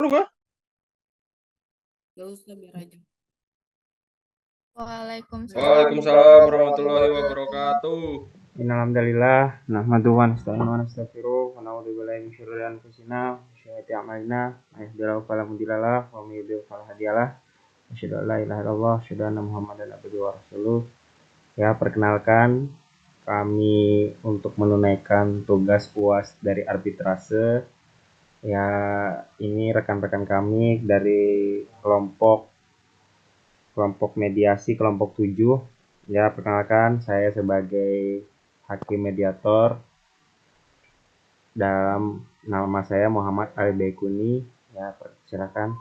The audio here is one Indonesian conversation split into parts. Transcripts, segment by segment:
Perlu kah? Gak usah biar aja. Waalaikumsalam Waalaikumsalam warahmatullahi warahmatullahi wabarakatuh. wabarakatuh. Innalhamdalillah nahmaduhu wa nasta'inuhu wa nastaghfiruh wa na'udzu billahi min syururi anfusina wa sayyiati a'malina may yahdihillahu fala mudilla lahu wa may yudlil fala hadiyalah. Asyhadu an la ilaha illallah, asyhadu anna Muhammadan abduhu wa rasuluh. Ya, perkenalkan kami untuk menunaikan tugas UAS dari arbitrase. Ya, ini rekan-rekan kami dari kelompok mediasi kelompok 7. Ya, perkenalkan saya sebagai hakim mediator. Dalam nama saya Muhammad Ali Baikuni. Ya, silakan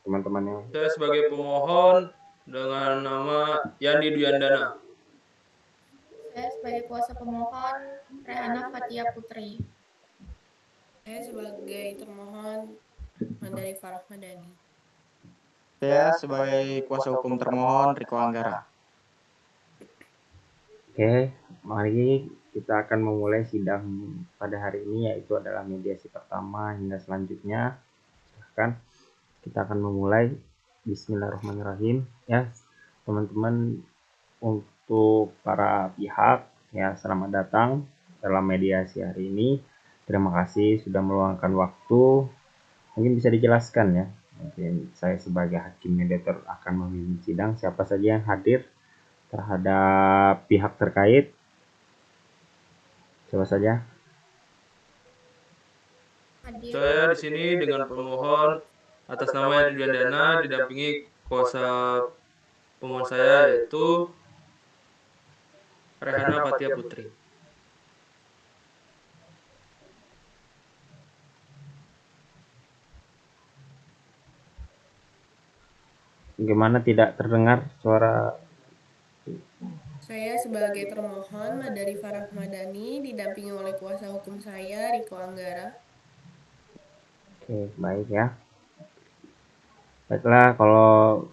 teman-temannya. Saya sebagai pemohon dengan nama Yandi Duyandana. Saya sebagai kuasa pemohon Rehana Fatia Putri. Saya sebagai termohon Mandari Farah Madani. Saya sebagai kuasa hukum termohon Riko Anggara. Oke, mari kita akan memulai sidang pada hari ini, yaitu adalah mediasi pertama hingga selanjutnya. Silahkan kita akan memulai. Bismillahirrahmanirrahim. Ya, teman-teman, untuk para pihak, ya, selamat datang dalam mediasi hari ini. Terima kasih sudah meluangkan waktu. Mungkin bisa dijelaskan ya. Mungkin saya sebagai hakim mediator akan memimpin sidang. Siapa saja yang hadir terhadap pihak terkait? Siapa saja? Saya di sini dengan pemohon atas nama Yandi Duyandana didampingi kuasa pemohon saya yaitu Rehana Fatia Putri. Bagaimana tidak terdengar suara? Saya sebagai termohon Mandari Farah Madani didampingi oleh kuasa hukum saya Riko Anggara. Oke, baik ya. Baiklah, kalau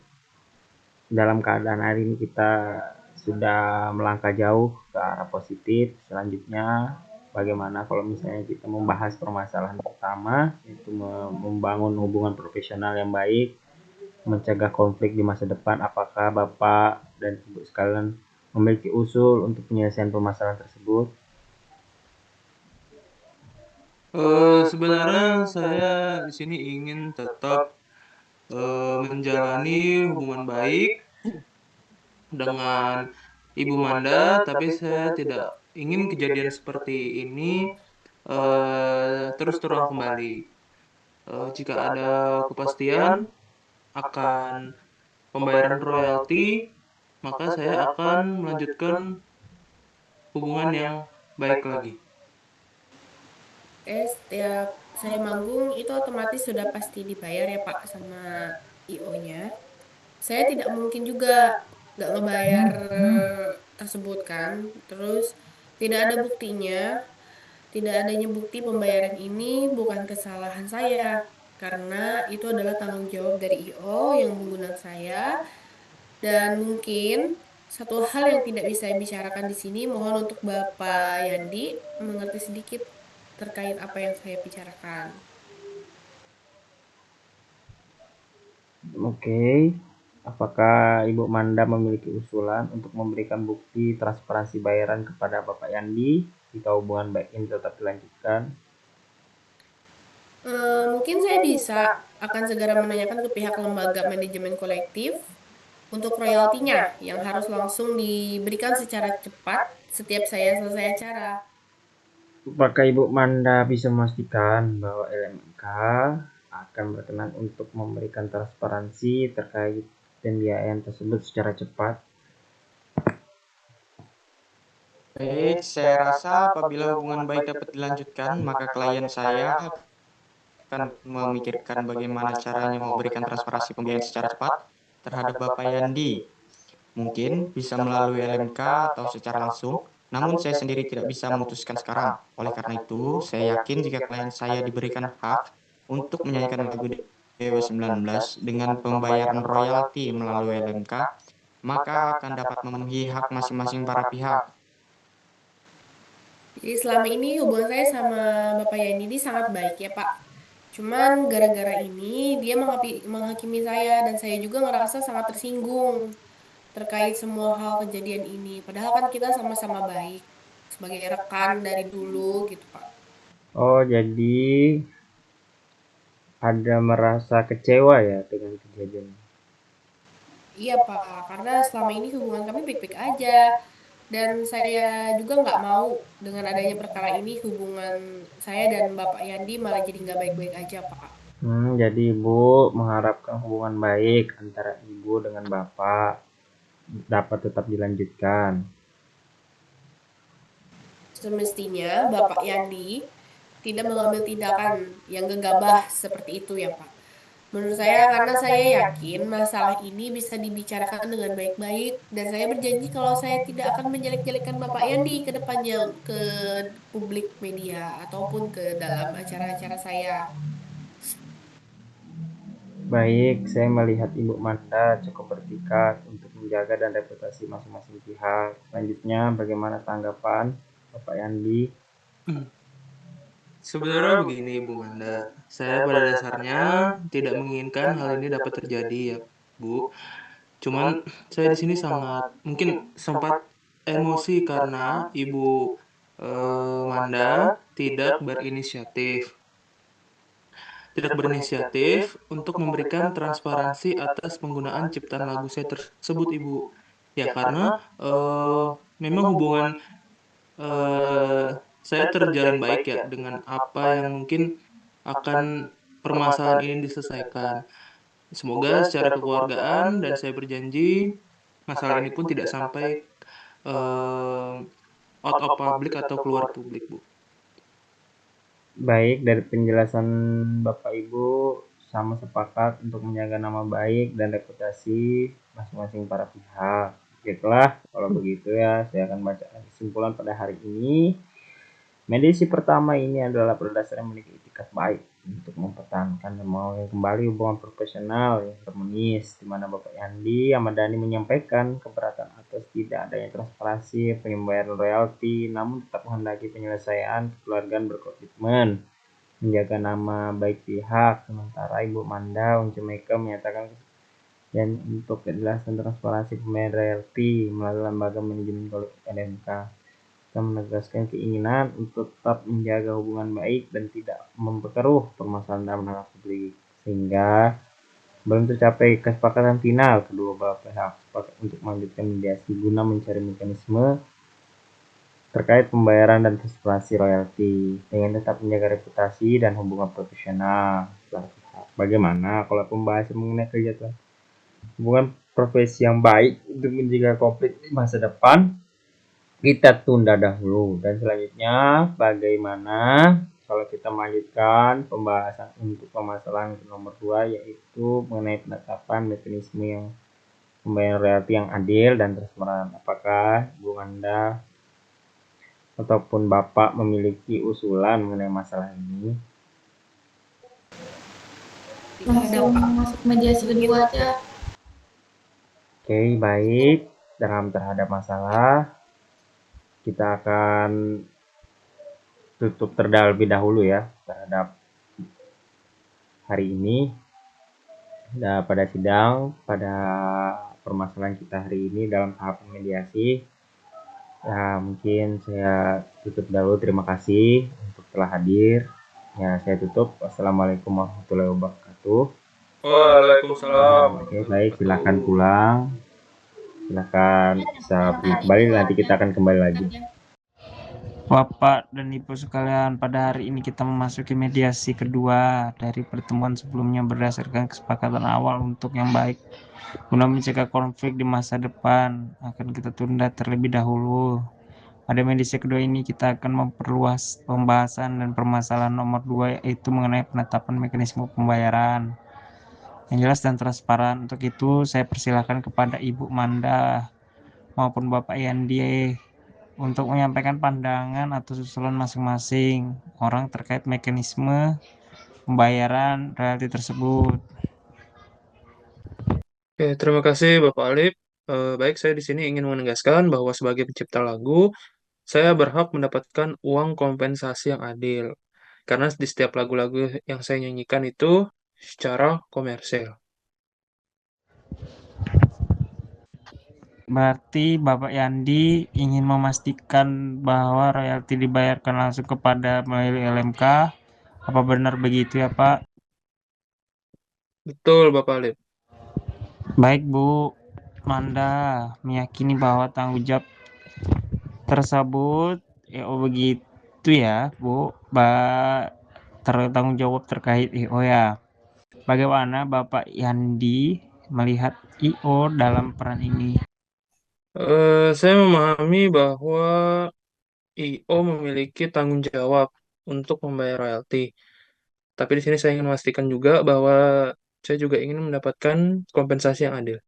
dalam keadaan hari ini kita sudah melangkah jauh ke arah positif. Selanjutnya, bagaimana kalau misalnya kita membahas permasalahan pertama, yaitu membangun hubungan profesional yang baik, mencegah konflik di masa depan. Apakah Bapak dan Ibu sekalian memiliki usul untuk penyelesaian permasalahan tersebut? Sebenarnya saya di sini ingin tetap menjalani hubungan baik dengan Ibu Manda, tapi saya tidak ingin kejadian seperti ini terus terulang kembali. Jika ada kepastian akan pembayaran royalti, maka saya akan melanjutkan hubungan yang baik lagi. Setiap saya manggung itu otomatis sudah pasti dibayar ya Pak sama IO-nya. Saya tidak mungkin juga nggak ngebayar tersebut kan. Terus tidak ada buktinya, tidak adanya bukti pembayaran ini bukan kesalahan saya. Karena itu adalah tanggung jawab dari IO yang menggunakan saya. Dan mungkin satu hal yang tidak bisa saya bicarakan di sini, mohon untuk Bapak Yandi mengerti sedikit terkait apa yang saya bicarakan. Oke, apakah Ibu Manda memiliki usulan untuk memberikan bukti transparansi bayaran kepada Bapak Yandi jika hubungan baik ini tetap dilanjutkan? Mungkin saya bisa akan segera menanyakan ke pihak lembaga manajemen kolektif untuk royaltinya yang harus langsung diberikan secara cepat setiap saya selesai acara. Apakah Ibu Manda bisa memastikan bahwa LMK akan berkenan untuk memberikan transparansi terkait pembiayaan tersebut secara cepat? Baik, saya rasa apabila hubungan baik dapat dilanjutkan, maka klien saya akan memikirkan bagaimana caranya memberikan transparansi pembiayaan secara cepat terhadap Bapak Yandi. Mungkin bisa melalui LMK atau secara langsung, namun saya sendiri tidak bisa memutuskan sekarang. Oleh karena itu, saya yakin jika klien saya diberikan hak untuk menyanyikan lagu Dewa 19 dengan pembayaran royalti melalui LMK, maka akan dapat memenuhi hak masing-masing para pihak. Jadi selama ini hubungan saya sama Bapak Yandi ini sangat baik ya Pak. Cuman gara-gara ini dia menghakimi saya dan saya juga ngerasa sangat tersinggung terkait semua hal kejadian ini. Padahal kan kita sama-sama baik sebagai rekan dari dulu gitu, Pak. Oh, jadi ada merasa kecewa ya dengan kejadian ini? Iya, Pak, karena selama ini hubungan kami baik-baik aja. Dan saya juga nggak mau dengan adanya perkara ini hubungan saya dan Bapak Yandi malah jadi nggak baik-baik aja, Pak. Jadi Ibu mengharapkan hubungan baik antara Ibu dengan Bapak dapat tetap dilanjutkan. Semestinya Bapak Yandi tidak mengambil tindakan yang gegabah seperti itu ya, Pak. Menurut saya karena saya yakin masalah ini bisa dibicarakan dengan baik-baik dan saya berjanji kalau saya tidak akan menjelek-jelekan Bapak Yandi ke depannya ke publik media ataupun ke dalam acara-acara saya. Baik, saya melihat Ibu Manda cukup bertikat untuk menjaga dan reputasi masing-masing pihak. Selanjutnya, bagaimana tanggapan Bapak Yandi? Sebenarnya begini, Bu Manda. Saya pada dasarnya tidak menginginkan hal ini dapat terjadi ya, Bu. Cuman saya di sini sangat mungkin sempat emosi karena Ibu Manda tidak berinisiatif untuk memberikan transparansi atas penggunaan ciptaan lagu saya tersebut, Ibu. Ya karena memang hubungan eh, saya terjalin baik ya dengan apa yang mungkin akan permasalahan ini diselesaikan. Semoga secara kekeluargaan dan saya berjanji masalah ini pun tidak sampai eh, out of public atau keluar publik, Bu. Baik, dari penjelasan Bapak Ibu, sama sepakat untuk menjaga nama baik dan reputasi masing-masing para pihak. Baiklah, kalau begitu ya, saya akan baca kesimpulan pada hari ini. Mediasi pertama ini adalah berdasarkan memiliki etikat baik untuk mempertahankan dan memulai kembali hubungan profesional yang harmonis, di mana Bapak Yandi Ahmad Dhani menyampaikan keberatan atas tidak adanya transparansi pembayaran royalti, namun tetap menghendaki penyelesaian kekeluargaan berkomitmen menjaga nama baik pihak. Sementara Ibu Manda Once Meka menyatakan dan untuk kejelasan transparansi pembayaran royalti melalui lembaga manajemen kolektif LMK. Kita menegaskan keinginan untuk tetap menjaga hubungan baik dan tidak memperkeruh permasalahan dalam hal publik, sehingga belum tercapai kesepakatan final kedua belah pihak sepakat untuk melanjutkan mediasi guna mencari mekanisme terkait pembayaran dan transparansi royalti dengan tetap menjaga reputasi dan hubungan profesional belah pihak. Bagaimana kalau pembahasan mengenai kegiatan hubungan profesi yang baik untuk menjaga konflik di masa depan kita tunda dahulu, dan selanjutnya bagaimana kalau kita melanjutkan pembahasan untuk permasalahan nomor 2, yaitu mengenai penetapan mekanisme yang pembayaran royalti yang adil dan transparan. Apakah Bu Anda ataupun Bapak memiliki usulan mengenai masalah ini? Langsung masuk mediasi kedua aja. Oke, baik. Dalam terhadap masalah, kita akan tutup terlebih dahulu ya terhadap hari ini pada sidang pada permasalahan kita hari ini dalam tahap mediasi. Ya, mungkin saya tutup dahulu. Terima kasih untuk telah hadir. Ya, saya tutup. Wassalamualaikum warahmatullahi wabarakatuh. Waalaikumsalam. Oke, baik. Silakan pulang. Silakan bisa kembali. Nanti kita akan kembali lagi. Bapak dan Ibu sekalian, pada hari ini kita memasuki mediasi kedua dari pertemuan sebelumnya berdasarkan kesepakatan awal untuk yang baik. Guna mencegah konflik di masa depan, akan kita tunda terlebih dahulu. Pada mediasi kedua ini kita akan memperluas pembahasan dan permasalahan nomor 2, yaitu mengenai penetapan mekanisme pembayaran yang jelas dan transparan. Untuk itu saya persilahkan kepada Ibu Manda maupun Bapak Yandi untuk menyampaikan pandangan atau usulan masing-masing orang terkait mekanisme pembayaran royalti tersebut. Oke, terima kasih Bapak Alif. Baik, saya di sini ingin menegaskan bahwa sebagai pencipta lagu, saya berhak mendapatkan uang kompensasi yang adil. karena di setiap lagu-lagu yang saya nyanyikan itu secara komersil. Berarti Bapak Yandi ingin memastikan bahwa royalti dibayarkan langsung kepada melalui LMK. Apa benar begitu ya Pak? Betul, Bapak Alif. Baik Bu, Manda meyakini bahwa tanggung jawab tersebut begitu ya Bu, tanggung jawab terkait IO ya. Bagaimana Bapak Yandi melihat IO dalam peran ini? Saya memahami bahwa IO memiliki tanggung jawab untuk membayar royalti. Tapi di sini saya ingin memastikan juga bahwa saya juga ingin mendapatkan kompensasi yang adil.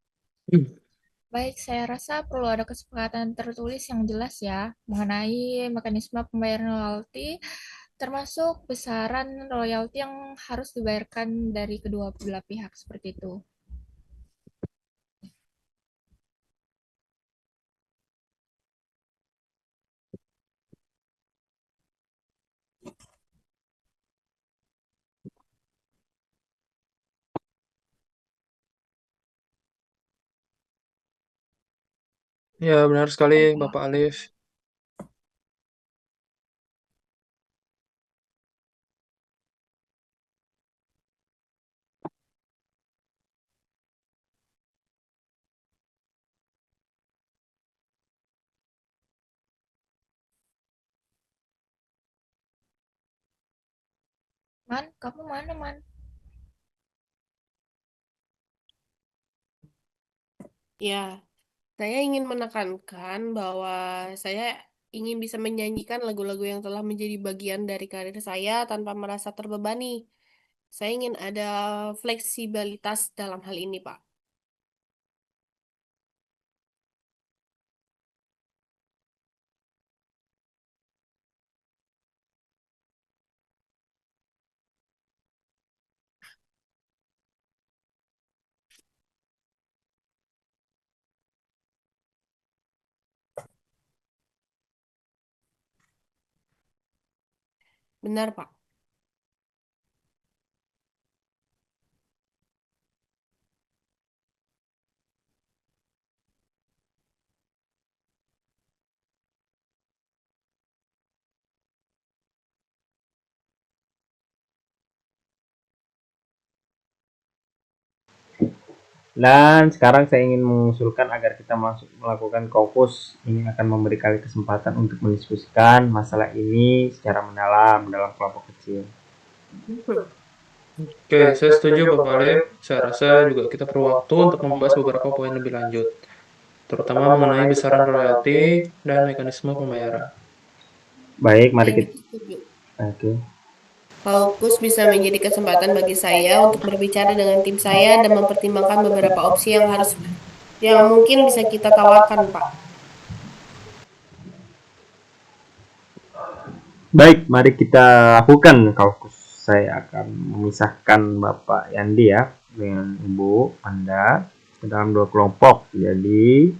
Baik, saya rasa perlu ada kesepakatan tertulis yang jelas ya mengenai mekanisme pembayaran royalti, termasuk besaran royalti yang harus dibayarkan dari kedua belah pihak seperti itu. Ya, benar sekali, Bapak Alif. Man, kamu mana, Man? Ya, saya ingin menekankan bahwa saya ingin bisa menyanyikan lagu-lagu yang telah menjadi bagian dari karir saya tanpa merasa terbebani. Saya ingin ada fleksibilitas dalam hal ini, Pak. Benar, Pak. Dan sekarang saya ingin mengusulkan agar kita melakukan kaukus. Ini akan memberi kalian kesempatan untuk mendiskusikan masalah ini secara mendalam dalam kelompok kecil. Oke, saya setuju, Bapak Alif. Saya rasa juga kita perlu waktu untuk membahas beberapa poin lebih lanjut, terutama mengenai besaran royalti dan mekanisme pembayaran. Baik, mari Saya kita. juga setuju. Oke. Kaukus bisa menjadi kesempatan bagi saya untuk berbicara dengan tim saya dan mempertimbangkan beberapa opsi yang mungkin bisa kita tawarkan, Pak. Baik, mari kita lakukan kaukus. Saya akan memisahkan Bapak Yandi ya dengan Ibu Anda ke dalam dua kelompok. Jadi,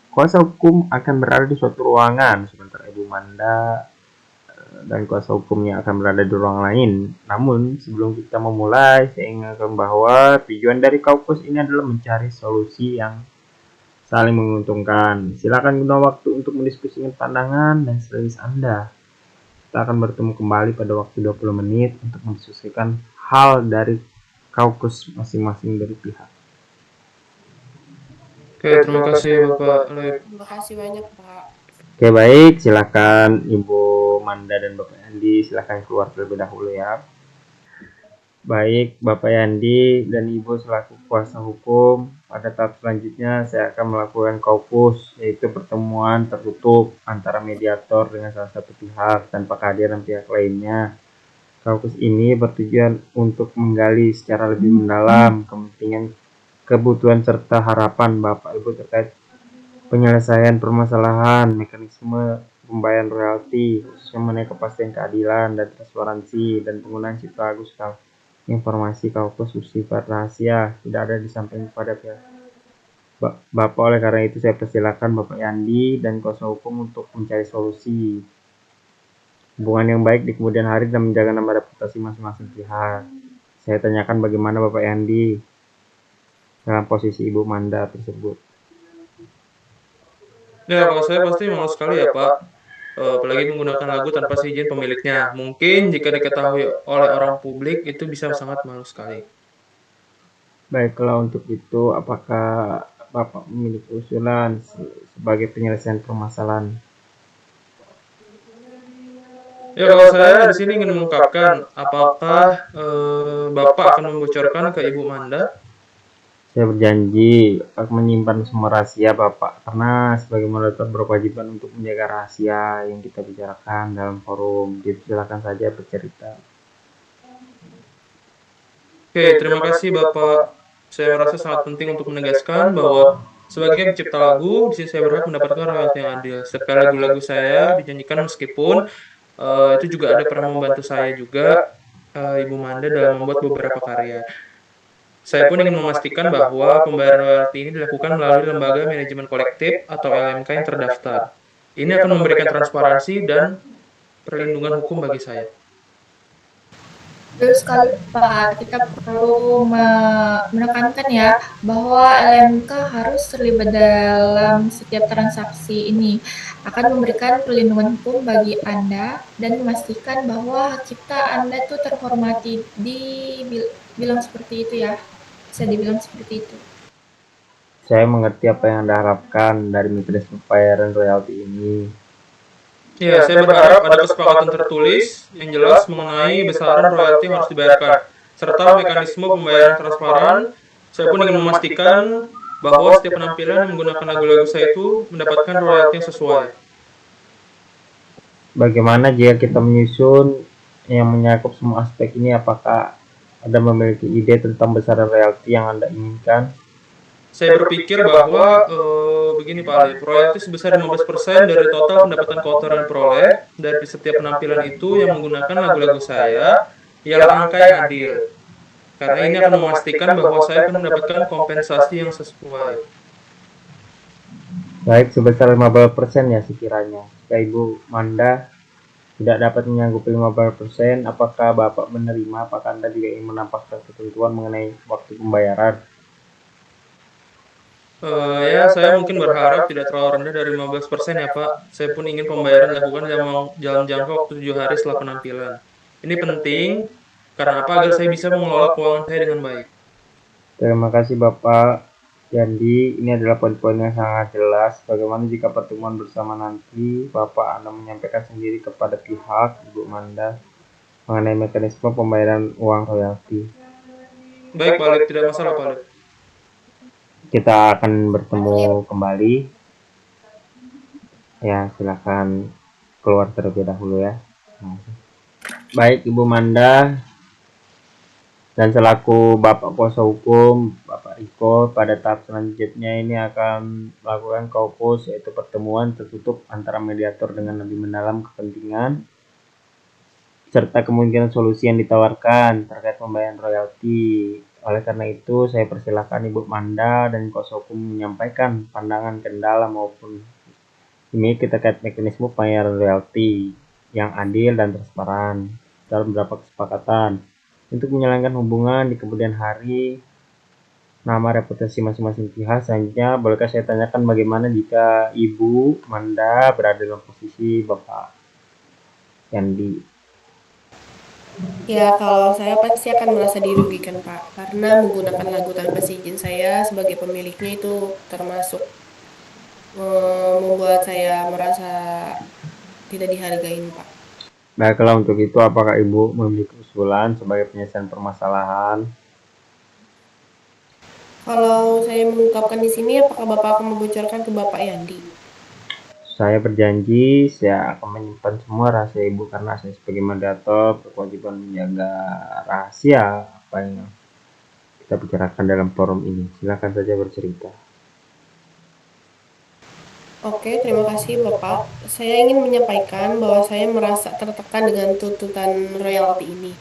kuasa hukum akan berada di suatu ruangan, sementara Ibu Manda dan kuasa hukumnya akan berada di ruang lain. Namun, sebelum kita memulai, saya ingatkan bahwa tujuan dari kaukus ini adalah mencari solusi yang saling menguntungkan. Silakan guna waktu untuk mendiskusikan pandangan dan strategi Anda. Kita akan bertemu kembali pada waktu 20 menit untuk mendiskusikan hal dari kaukus masing-masing dari pihak. Oke, terima kasih, Bapak Alif. Terima kasih banyak, Pak. Oke, baik. Silakan Ibu Manda dan Bapak Yandi, silakan keluar terlebih dahulu ya. Baik, Bapak Yandi dan Ibu selaku kuasa hukum, pada tahap selanjutnya saya akan melakukan kaukus, yaitu pertemuan tertutup antara mediator dengan salah satu pihak tanpa kehadiran pihak lainnya. Kaukus ini bertujuan untuk menggali secara lebih mendalam kepentingan, kebutuhan serta harapan Bapak Ibu terkait penyelesaian permasalahan mekanisme pembayaran royalti, khususnya mengenai kepastian keadilan dan transparansi dan penggunaan cipta lagu sekali. Informasi kaukus bersifat rahasia, tidak ada disampaikan kepada pihak Bapak. Oleh karena itu saya persilakan Bapak Yandi dan kuasa hukum untuk mencari solusi. hubungan yang baik di kemudian hari dan menjaga nama reputasi masing-masing pihak. Saya tanyakan bagaimana Bapak Yandi dalam posisi Ibu Manda tersebut. Ya, kalau saya pasti malu sekali ya, Pak. Apalagi menggunakan lagu tanpa seizin pemiliknya. Mungkin jika diketahui oleh orang publik, itu bisa sangat malu sekali. Baiklah, untuk itu apakah Bapak memiliki usulan sebagai penyelesaian permasalahan? Ya, kalau saya di sini ingin mengungkapkan, apakah Bapak akan membocorkan ke Ibu Manda? Saya berjanji akan menyimpan semua rahasia Bapak, karena sebagai moderator berkewajiban untuk menjaga rahasia yang kita bicarakan dalam forum. Jadi silakan saja bercerita. Oke, terima kasih Bapak. Saya merasa sangat penting untuk menegaskan bahwa sebagai pencipta lagu, di sini saya berhak mendapatkan royalti yang adil. Setiap lagu-lagu saya dijanjikan meskipun itu juga ada pernah membantu saya juga, Ibu Manda dalam membuat beberapa karya. Saya pun ingin memastikan bahwa pembayaran royalti ini dilakukan melalui lembaga manajemen kolektif atau LMK yang terdaftar. Ini akan memberikan transparansi dan perlindungan hukum bagi saya. Betul sekali Pak, kita perlu menekankan ya bahwa LMK harus terlibat dalam setiap transaksi ini, akan memberikan perlindungan hukum bagi Anda dan memastikan bahwa hak cipta Anda tuh terhormati. Dibilang seperti itu ya, bisa dibilang seperti itu. Saya mengerti apa yang Anda harapkan dari mekanisme pembayaran royalti ini. Ya, saya berharap ada kesepakatan tertulis yang jelas mengenai besaran royalti yang harus dibayarkan, serta mekanisme pembayaran transparan. Saya pun ingin memastikan bahwa setiap penampilan yang menggunakan lagu-lagu saya itu mendapatkan royalti yang sesuai. Bagaimana jika kita menyusun yang menyakup semua aspek ini? Apakah Anda memiliki ide tentang besaran royalti yang Anda inginkan? Saya berpikir bahwa begini Pak Alif, royalti sebesar 15% dari total pendapatan kotoran peroleh dari setiap penampilan itu yang menggunakan lagu-lagu saya ialah angka yang adil. Karena ini akan memastikan bahwa saya akan mendapatkan kompensasi yang sesuai. Baik, sebesar 15% ya sekiranya. Jika Ibu Manda tidak dapat menyanggupi 15%, apakah Bapak menerima? Apakah Anda juga ingin menambahkan ketentuan mengenai waktu pembayaran? Ya, saya mungkin berharap tidak terlalu rendah dari 15% ya Pak. Saya pun ingin pembayaran dilakukan dalam jangka waktu 7 hari setelah penampilan. Ini penting, karena apa? Agar saya bisa mengelola keuangan saya dengan baik. Terima kasih Bapak Yandi. Ini adalah poin-poin yang sangat jelas. Bagaimana jika pertemuan bersama nanti Bapak Anda menyampaikan sendiri kepada pihak Ibu Manda mengenai mekanisme pembayaran uang royalti? Baik Pak Alif, tidak masalah Pak Alif. Kita akan bertemu kembali. Ya, silakan keluar terlebih dahulu ya. Baik Ibu Manda dan selaku Bapak Kuasa Hukum Bapak Riko, pada tahap selanjutnya ini akan melakukan kaukus, yaitu pertemuan tertutup antara mediator dengan lebih mendalam kepentingan serta kemungkinan solusi yang ditawarkan terkait pembayaran royalti. Oleh karena itu, saya persilahkan Ibu Manda dan Kuasa Hukum menyampaikan pandangan kendala maupun ini terkait mekanisme pembayaran royalti yang adil dan transparan dalam beberapa kesepakatan untuk menyalangkan hubungan di kemudian hari, nama reputasi masing-masing pihak. Selanjutnya, bolehkah saya tanyakan bagaimana jika Ibu Manda berada dalam posisi Bapak Yandi? Ya, kalau saya pasti akan merasa dirugikan, Pak, karena menggunakan lagu tanpa seizin saya sebagai pemiliknya itu termasuk membuat saya merasa tidak dihargain, Pak. Nah, kalau untuk itu, apakah Ibu memiliki usulan sebagai penyelesaian permasalahan? Kalau saya mengungkapkan di sini, apakah Bapak akan membocorkan ke Bapak Yandi? Saya berjanji saya akan menyimpan semua rahasia Ibu, karena saya sebagai moderator berkewajiban menjaga rahasia apa yang kita bicarakan dalam forum ini. Silakan saja bercerita. Oke, terima kasih Bapak. Saya ingin menyampaikan bahwa saya merasa tertekan dengan tuntutan royalti ini.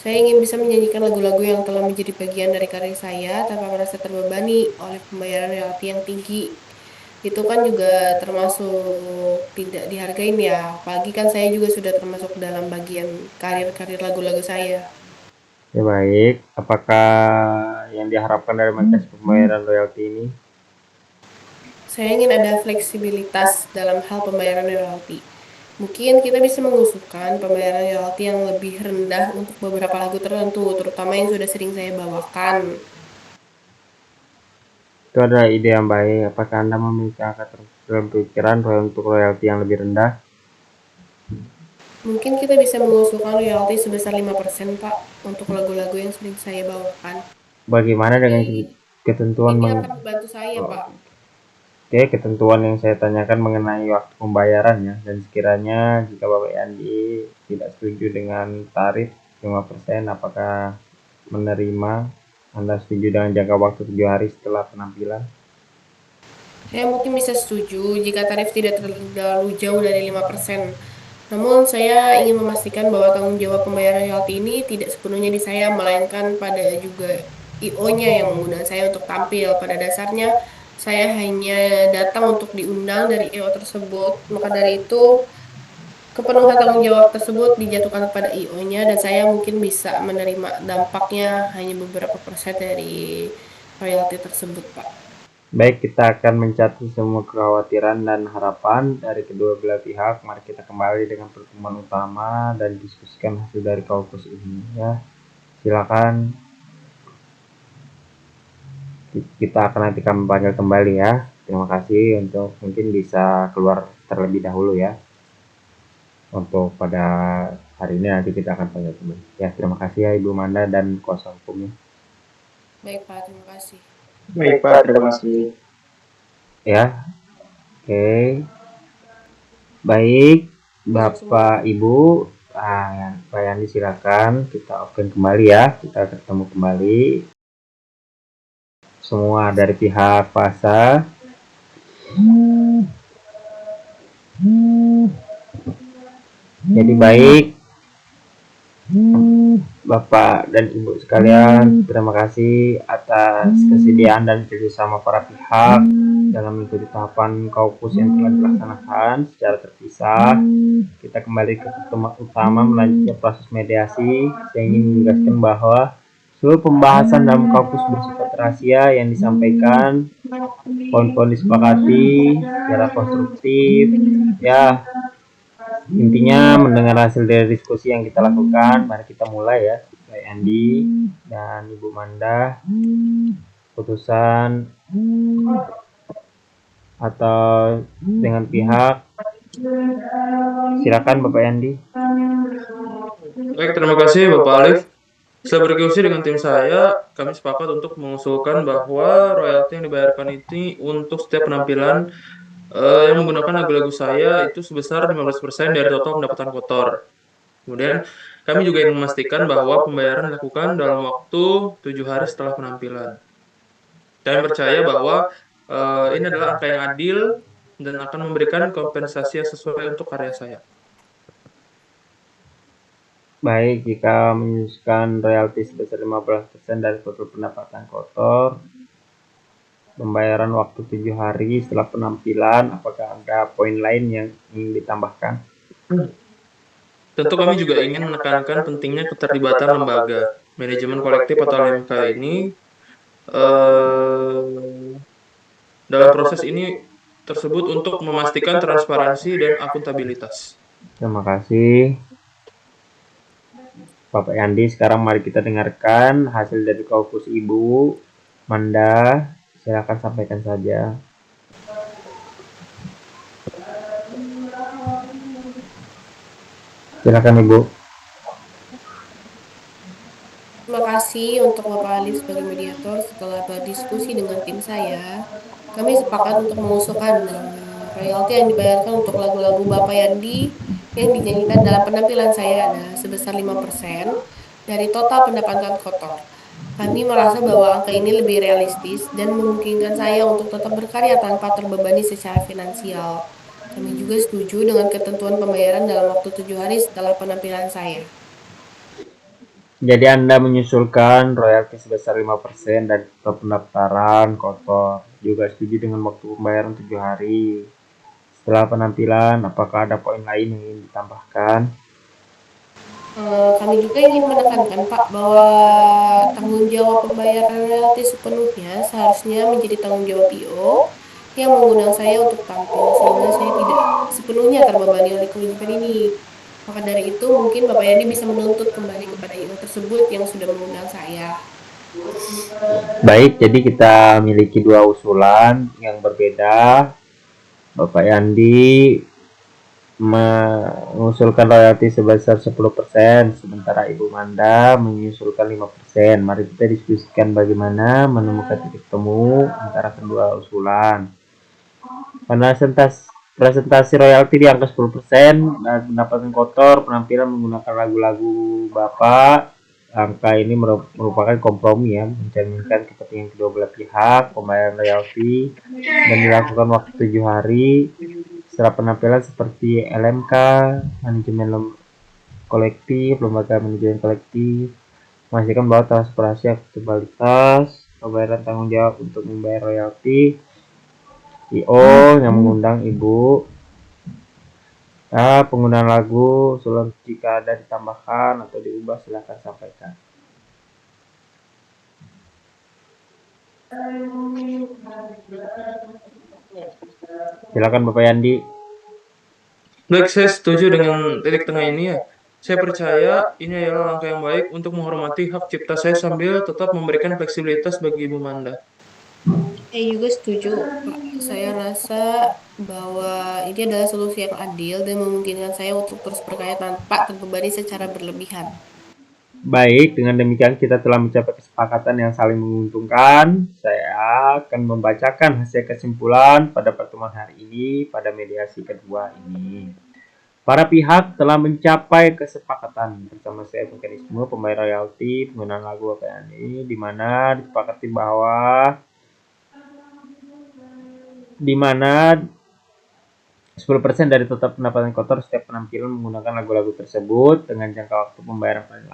Saya ingin bisa menyanyikan lagu-lagu yang telah menjadi bagian dari karya saya tanpa merasa terbebani oleh pembayaran royalti yang tinggi. Itu kan juga termasuk tidak dihargain ya. Apalagi kan saya juga sudah termasuk dalam bagian karir-karir lagu-lagu saya. Ya baik, apakah yang diharapkan dari mekanisme pembayaran royalti ini? Saya ingin ada fleksibilitas dalam hal pembayaran royalti. Mungkin kita bisa mengusulkan pembayaran royalti yang lebih rendah untuk beberapa lagu tertentu, terutama yang sudah sering saya bawakan. Itu adalah ide yang baik. Apakah Anda memiliki angka dalam pikiran untuk royalti yang lebih rendah? Mungkin kita bisa mengusulkan royalti sebesar 5%, Pak, untuk lagu-lagu yang sering saya bawakan. Bagaimana dengan Ini ketentuan ini akan membantu saya, Pak. Oke, ketentuan yang saya tanyakan mengenai waktu pembayarannya, dan sekiranya jika Bapak Yandi tidak setuju dengan tarif 5%, apakah menerima? Anda setuju dengan jangka waktu 7 hari setelah penampilan? Saya mungkin bisa setuju jika tarif tidak terlalu jauh dari 5%. Namun saya ingin memastikan bahwa tanggung jawab pembayaran royalti ini tidak sepenuhnya di saya, melainkan pada juga IO-nya yang mengundang saya untuk tampil. Pada dasarnya, saya hanya datang untuk diundang dari IO tersebut. Maka dari itu, kepenuhan tanggung jawab tersebut dijatuhkan kepada IO-nya dan saya mungkin bisa menerima dampaknya hanya beberapa persen dari royalti tersebut, Pak. Baik, kita akan mencatat semua kekhawatiran dan harapan dari kedua belah pihak. Mari kita kembali dengan pertemuan utama dan diskusikan hasil dari kaukus ini ya. Silakan, kita akan nanti kami panggil kembali ya. Terima kasih, untuk mungkin bisa keluar terlebih dahulu ya. Untuk pada hari ini nanti kita akan panggil kembali. Ya, terima kasih ya Ibu Manda dan kuasa hukumnya. Baik, Pak, terima kasih. Baik Pak, terima kasih. Ya, oke. Baik, Bapak Ibu, Pak Yandi silakan kita open kembali ya. Kita ketemu kembali semua dari pihak PASA. Jadi baik, Bapak dan Ibu sekalian, terima kasih atas kesediaan dan kerjasama para pihak dalam mengikuti tahapan kaukus yang telah dilaksanakan secara terpisah. Kita kembali ke pertemuan utama melanjutkan proses mediasi. Saya ingin menegaskan bahwa seluruh pembahasan dalam kaukus bersifat rahasia yang disampaikan, poin-poin disepakati secara konstruktif. Ya, intinya mendengar hasil dari diskusi yang kita lakukan. Mari kita mulai ya, Pak Andi dan Ibu Manda. Putusan atau dengan pihak, silakan Bapak Andi. Baik, terima kasih Bapak Alif. Setelah berdiskusi dengan tim saya, kami sepakat untuk mengusulkan bahwa royalti yang dibayarkan ini untuk setiap penampilan yang menggunakan lagu-lagu saya itu sebesar 15% dari total pendapatan kotor. Kemudian, kami juga ingin memastikan bahwa pembayaran dilakukan dalam waktu 7 hari setelah penampilan. Kami percaya bahwa ini adalah angka yang adil dan akan memberikan kompensasi yang sesuai untuk karya saya. Baik, jika menyusun royalti sebesar 15% dari total pendapatan kotor, pembayaran waktu 7 hari setelah penampilan, apakah ada poin lain yang ingin ditambahkan? Tentu kami juga ingin menekankan pentingnya keterlibatan lembaga, manajemen kolektif atau LMK ini dalam proses ini tersebut untuk memastikan transparansi dan akuntabilitas. Terima kasih Bapak Yandi. Sekarang mari kita dengarkan hasil dari kaukus Ibu Manda. Silakan sampaikan saja. Silakan Ibu. Terima kasih untuk Bapak Alif sebagai mediator. Setelah berdiskusi dengan tim saya, kami sepakat untuk mengusulkan royalti yang dibayarkan untuk lagu-lagu Bapak Yandi yang dinyanyikan dalam penampilan saya ada sebesar 5% dari total pendapatan kotor. Kami merasa bahwa angka ini lebih realistis dan memungkinkan saya untuk tetap berkarya tanpa terbebani secara finansial. Kami juga setuju dengan ketentuan pembayaran dalam waktu 7 hari setelah penampilan saya. Jadi Anda menyusulkan royalti sebesar 5% dari total pendaftaran kotor. Juga setuju dengan waktu pembayaran 7 hari. Setelah penampilan, apakah ada poin lain yang ingin ditambahkan? Kami juga ingin menekankan Pak bahwa tanggung jawab pembayaran royalti sepenuhnya seharusnya menjadi tanggung jawab IO yang mengundang saya untuk tampil sehingga saya tidak sepenuhnya terbebani oleh kewajiban ini. Maka dari itu mungkin Bapak Yani bisa menuntut kembali kepada IO tersebut yang sudah mengundang saya. Baik, jadi kita miliki dua usulan yang berbeda. Bapak Yandi mengusulkan royalti sebesar 10%, sementara Ibu Manda mengusulkan 5%. Mari kita diskusikan bagaimana menemukan titik temu antara kedua usulan. Presentasi royalti di angka 10% dan pendapatan kotor penampilan menggunakan lagu-lagu Bapak. Angka ini merupakan kompromi ya, mencerminkan kepentingan kedua belah pihak, pembayaran royalti dan dilakukan waktu 7 hari. Setelah penampilan seperti LMK, manajemen kolektif, lembaga manajemen kolektif, memastikan bahwa transparansi akuntabilitas, pembayaran tanggung jawab untuk membayar royalti, IO yang mengundang Ibu, penggunaan lagu, usulan jika ada ditambahkan atau diubah silahkan sampaikan. Silakan Bapak Yandi. Baik, saya setuju dengan titik tengah ini ya. Saya percaya ini adalah langkah yang baik untuk menghormati hak cipta saya sambil tetap memberikan fleksibilitas bagi Ibu Manda. Saya juga setuju, Pak. Saya rasa bahwa ini adalah solusi yang adil dan memungkinkan saya untuk terus berkarya tanpa terbebani secara berlebihan. Baik, dengan demikian kita telah mencapai kesepakatan yang saling menguntungkan. Saya akan membacakan hasil kesimpulan pada pertemuan hari ini pada mediasi kedua ini. Para pihak telah mencapai kesepakatan bersama saya mekanisme pembayaran royalti penggunaan lagu Bapak Yani, di mana disepakati bahwa 10% dari total pendapatan kotor setiap penampilan menggunakan lagu-lagu tersebut dengan jangka waktu pembayaran paling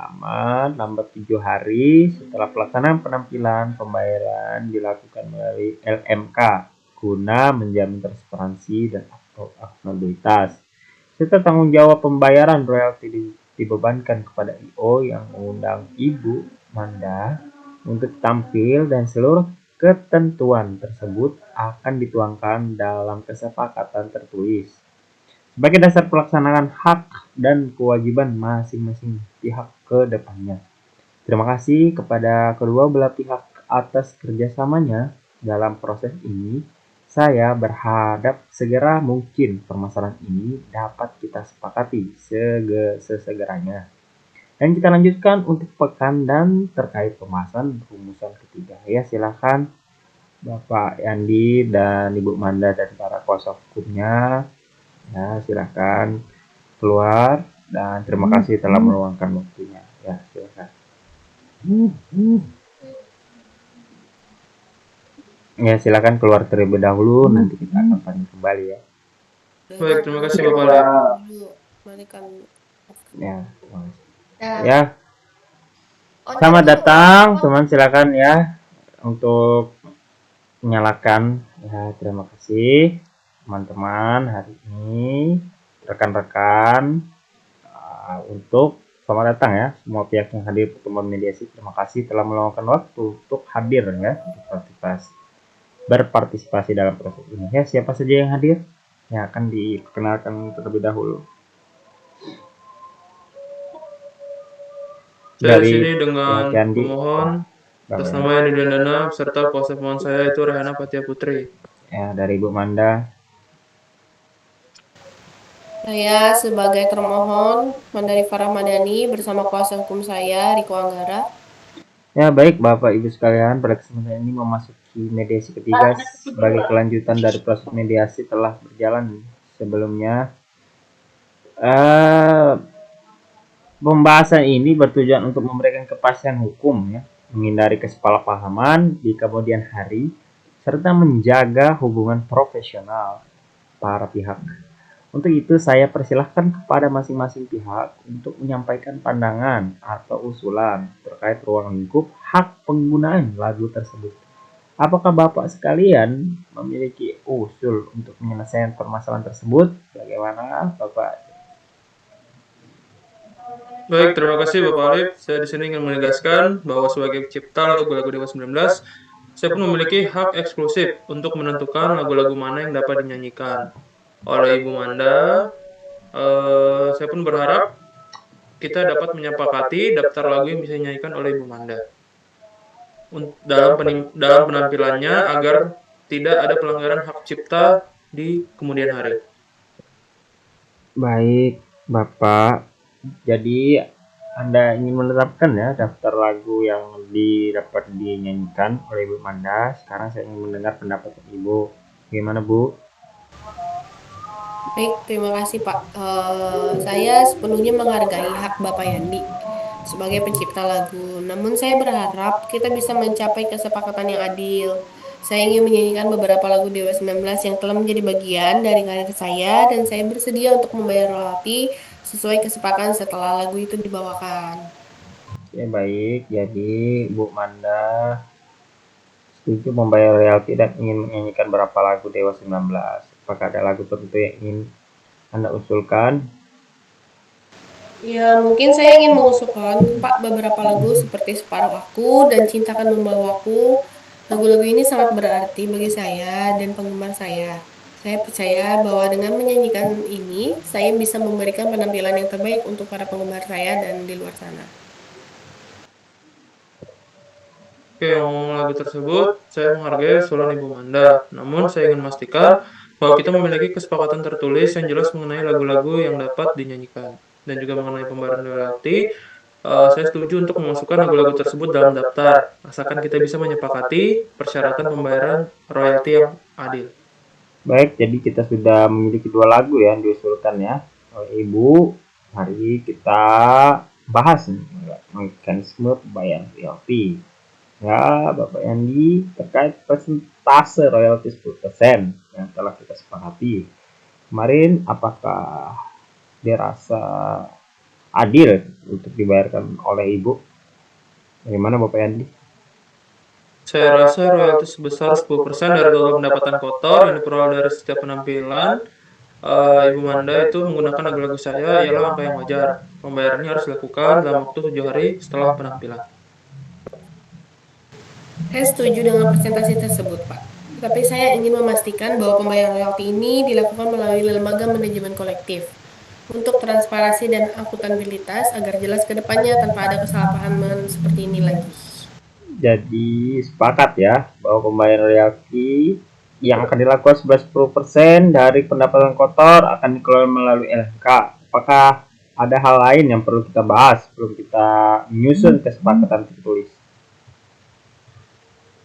lambat 7 hari. Setelah pelaksanaan penampilan, pembayaran dilakukan melalui LMK guna menjamin transparansi dan akuntabilitas. Serta tanggung jawab pembayaran royalti dibebankan kepada IO yang mengundang Ibu Manda untuk tampil dan seluruh ketentuan tersebut akan dituangkan dalam kesepakatan tertulis sebagai dasar pelaksanaan hak dan kewajiban masing-masing pihak ke depannya. Terima kasih kepada kedua belah pihak atas kerjasamanya dalam proses ini. Saya berharap segera mungkin permasalahan ini dapat kita sepakati sesegeranya. Dan kita lanjutkan untuk pekan dan terkait pembahasan rumusan ketiga. Ya, silakan Bapak Yandi dan Ibu Manda dan para kuasa hukumnya. Ya, silakan keluar dan terima kasih telah meluangkan waktunya. Ya, silakan. Ya, silakan keluar terlebih dahulu, nanti kita akan panggil kembali ya. Baik, terima kasih Bapak Lep. Ya, terima kasih. Ya. Ya, selamat datang, teman, silakan ya untuk menyalakan. Ya, terima kasih teman-teman hari ini, rekan-rekan, untuk selamat datang ya semua pihak yang hadir pertemuan mediasi. Terima kasih telah meluangkan waktu untuk hadir ya, berpartisipasi dalam proses ini. Ya, siapa saja yang hadir? Ya, akan diperkenalkan terlebih dahulu. Saya di sini dengan pemohon atas nama Yandi Dandana beserta kuasa pemohon saya itu Rehana Fatia Putri. Ya, dari Ibu Manda. Saya sebagai termohon Mandari Farah Madani bersama kuasa hukum saya Riko Anggara. Ya, baik Bapak Ibu sekalian, pada kesempatan ini memasuki mediasi ketiga sebagai kelanjutan dari proses mediasi telah berjalan sebelumnya. Pembahasan ini bertujuan untuk memberikan kepastian hukum ya, menghindari kesalahpahaman di kemudian hari serta menjaga hubungan profesional para pihak. Untuk itu saya persilahkan kepada masing-masing pihak untuk menyampaikan pandangan atau usulan terkait ruang lingkup hak penggunaan lagu tersebut. Apakah Bapak sekalian memiliki usul untuk menyelesaikan permasalahan tersebut? Bagaimana Bapak? Baik, terima kasih Bapak Alif. Saya di sini ingin menegaskan bahwa sebagai pencipta lagu-lagu Dewa 19, saya pun memiliki hak eksklusif untuk menentukan lagu-lagu mana yang dapat dinyanyikan oleh Ibu Manda. Saya pun berharap kita dapat menyepakati daftar lagu yang bisa dinyanyikan oleh Ibu Manda dalam penampilannya agar tidak ada pelanggaran hak cipta di kemudian hari. Baik, Bapak. Jadi Anda ingin menetapkan ya daftar lagu yang dapat dinyanyikan oleh Ibu Manda. Sekarang saya ingin mendengar pendapat Ibu. Bagaimana, Bu? Baik, terima kasih Pak. Saya sepenuhnya menghargai hak Bapak Yandi sebagai pencipta lagu. Namun saya berharap kita bisa mencapai kesepakatan yang adil. Saya ingin menyanyikan beberapa lagu Dewa 19 yang telah menjadi bagian dari karir saya dan saya bersedia untuk membayar royalti sesuai kesepakatan setelah lagu itu dibawakan. Ya baik, jadi Bu Manda setuju membayar royalti dan ingin menyanyikan berapa lagu Dewa 19. Apakah ada lagu tertentu yang ingin Anda usulkan? Ya, mungkin saya ingin mengusulkan Pak beberapa lagu seperti Separuh Aku dan Cintakan Membawaku. Lagu-lagu ini sangat berarti bagi saya dan penggemar saya. Saya percaya bahwa dengan menyanyikan ini, saya bisa memberikan penampilan yang terbaik untuk para penggemar saya dan di luar sana. Oke, ngomong lagu tersebut, saya menghargai usulan Ibu Manda. Namun, saya ingin memastikan bahwa kita memiliki kesepakatan tertulis yang jelas mengenai lagu-lagu yang dapat dinyanyikan. Dan juga mengenai pembayaran royalti, saya setuju untuk memasukkan lagu-lagu tersebut dalam daftar, asalkan kita bisa menyepakati persyaratan pembayaran royalti yang adil. Baik, jadi kita sudah memiliki 2 lagu ya yang diusulkan ya oleh Ibu. Mari kita bahas nih mekanisme pembayaran royalti. Ya, Bapak Yandi, terkait persentase royalti 10% yang telah kita sepakati. Kemarin apakah dirasa adil untuk dibayarkan oleh Ibu? Bagaimana Bapak Yandi? Saya rasa royalti sebesar 10% dari total pendapatan kotor yang diperoleh dari setiap penampilan Ibu Manda itu menggunakan lagu-lagu saya ialah angka yang wajar. Pembayarannya harus dilakukan dalam waktu 7 hari setelah penampilan. Saya setuju dengan presentasi tersebut, Pak. Tapi saya ingin memastikan bahwa pembayaran royalti ini dilakukan melalui lembaga manajemen kolektif untuk transparansi dan akuntabilitas agar jelas ke depannya tanpa ada kesalahpahaman seperti ini lagi. Jadi sepakat ya bahwa pembayaran royalti yang akan dilakukan 10% dari pendapatan kotor akan dikelola melalui LMK. Apakah ada hal lain yang perlu kita bahas sebelum kita menyusun kesepakatan tertulis?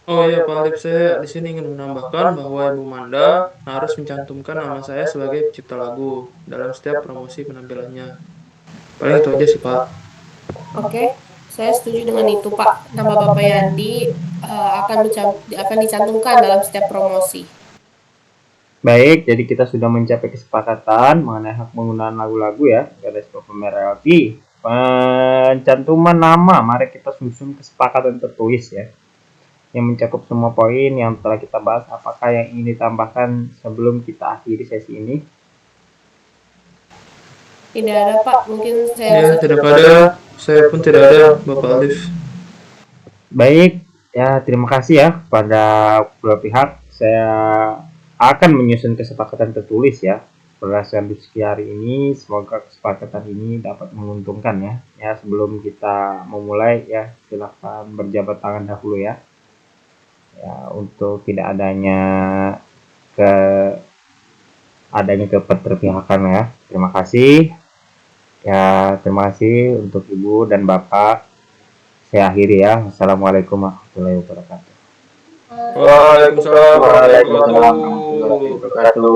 Oh iya, Pak Alif, saya di sini ingin menambahkan bahwa Ibu Manda harus mencantumkan nama saya sebagai pencipta lagu dalam setiap promosi penampilannya. Paling itu aja sih, Pak. Oke, saya setuju dengan itu, Pak. Nama Bapak Yandi akan dicantumkan dalam setiap promosi. Baik, jadi kita sudah mencapai kesepakatan mengenai hak penggunaan lagu-lagu ya pada sebuah pembayaran royalti. Pencantuman nama, mari kita susun kesepakatan tertulis ya yang mencakup semua poin yang telah kita bahas. Apakah yang ingin ditambahkan sebelum kita akhiri sesi ini? Tidak ada, Pak. Mungkin saya Ya, tidak ada. Saya pun tidak ada, Bapak Alif. Baik, ya terima kasih ya kepada kedua pihak. Saya akan menyusun kesepakatan tertulis ya berdasarkan diskusi hari ini. Semoga kesepakatan ini dapat menguntungkan ya. Ya sebelum kita memulai ya silakan berjabat tangan dahulu ya. Ya untuk tidak adanya keterpihakan ya. Terima kasih. Ya terima kasih untuk Ibu dan Bapak. Saya akhiri ya. Assalamualaikum warahmatullahi wabarakatuh. Waalaikumsalam warahmatullahi wabarakatuh.